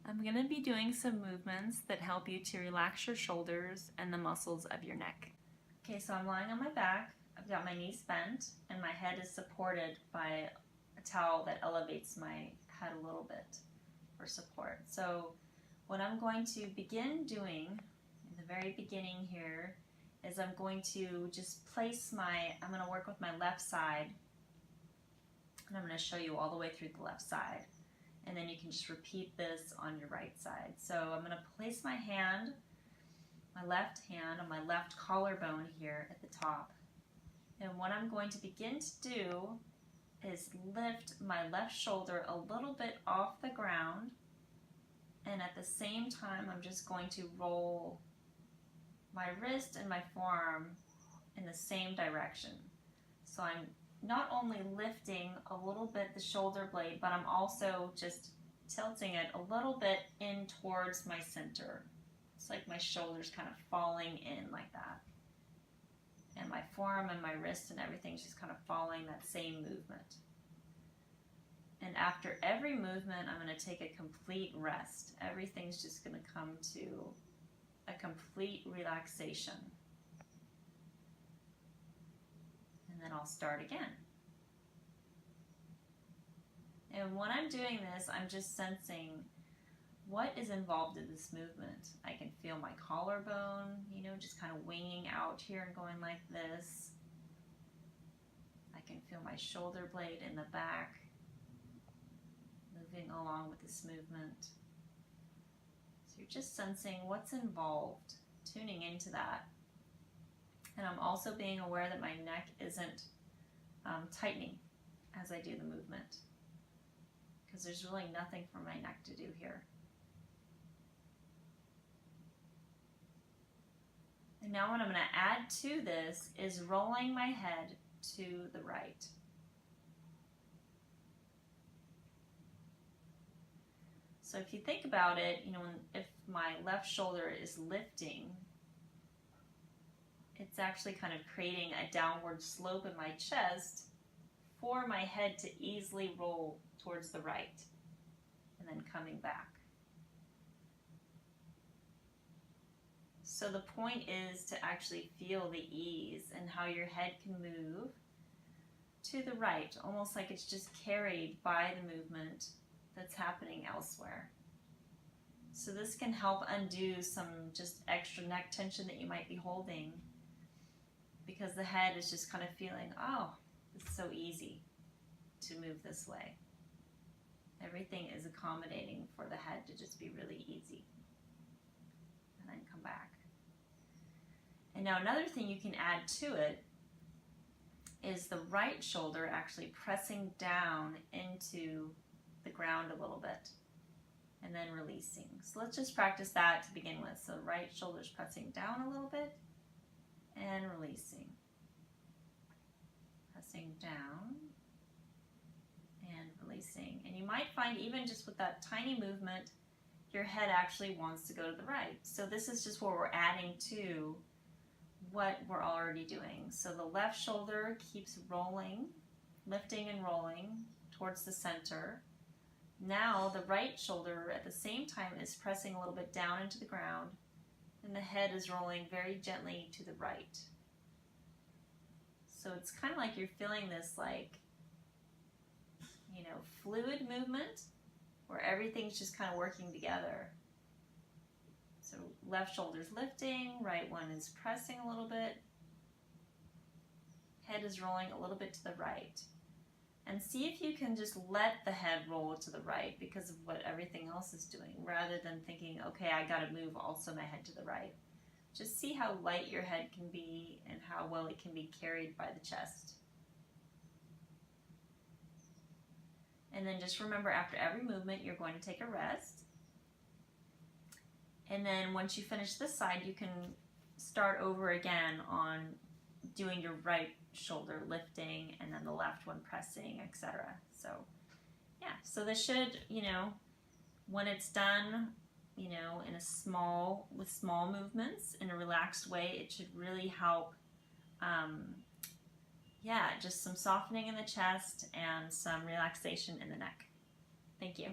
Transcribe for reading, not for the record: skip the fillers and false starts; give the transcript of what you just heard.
I'm going to be doing some movements that help you to relax your shoulders and the muscles of your neck. Okay, so I'm lying on my back, I've got my knees bent, and my head is supported by a towel that elevates my head a little bit for support. So what I'm going to begin doing in the very beginning here is I'm going to just I'm going to work with my left side, and I'm going to show you all the way through the left side. And then you can just repeat this on your right side. So I'm going to place my left hand on my left collarbone here at the top. And what I'm going to begin to do is lift my left shoulder a little bit off the ground. And at the same time, I'm just going to roll my wrist and my forearm in the same direction. So I'm not only lifting a little bit the shoulder blade, but I'm also just tilting it a little bit in towards my center. It's like my shoulders kind of falling in like that. And my forearm and my wrist and everything's just kind of following that same movement. And after every movement, I'm going to take a complete rest. Everything's just going to come to a complete relaxation. And then I'll start again. And when I'm doing this, I'm just sensing what is involved in this movement. I can feel my collarbone, just kind of winging out here and going like this. I can feel my shoulder blade in the back moving along with this movement. So you're just sensing what's involved, tuning into that. And I'm also being aware that my neck isn't tightening as I do the movement, because there's really nothing for my neck to do here. And now what I'm going to add to this is rolling my head to the right. So if you think about it, if my left shoulder is lifting, it's actually kind of creating a downward slope in my chest for my head to easily roll towards the right and then coming back. So the point is to actually feel the ease and how your head can move to the right, almost like it's just carried by the movement that's happening elsewhere. So this can help undo some just extra neck tension that you might be holding, because the head is just kind of feeling, oh, it's so easy to move this way. Everything is accommodating for the head to just be really easy. And then come back. And now another thing you can add to it is the right shoulder actually pressing down into the ground a little bit and then releasing. So let's just practice that to begin with. So right shoulder's pressing down a little bit and releasing. Pressing down and releasing. And you might find even just with that tiny movement, your head actually wants to go to the right. So this is just where we're adding to what we're already doing. So the left shoulder keeps rolling, lifting and rolling towards the center. Now the right shoulder at the same time is pressing a little bit down into the ground, and the head is rolling very gently to the right. So it's kind of like you're feeling this fluid movement where everything's just kind of working together. So left shoulder's lifting, right one is pressing a little bit, head is rolling a little bit to the right. And see if you can just let the head roll to the right because of what everything else is doing, rather than thinking, okay, I got to move also my head to the right. Just see how light your head can be and how well it can be carried by the chest. And then just remember, after every movement, you're going to take a rest. And then once you finish this side, you can start over again on doing your right shoulder lifting and then the left one pressing, etc. So yeah, so this should, when it's done, with small movements in a relaxed way, it should really help, just some softening in the chest and some relaxation in the neck. Thank you.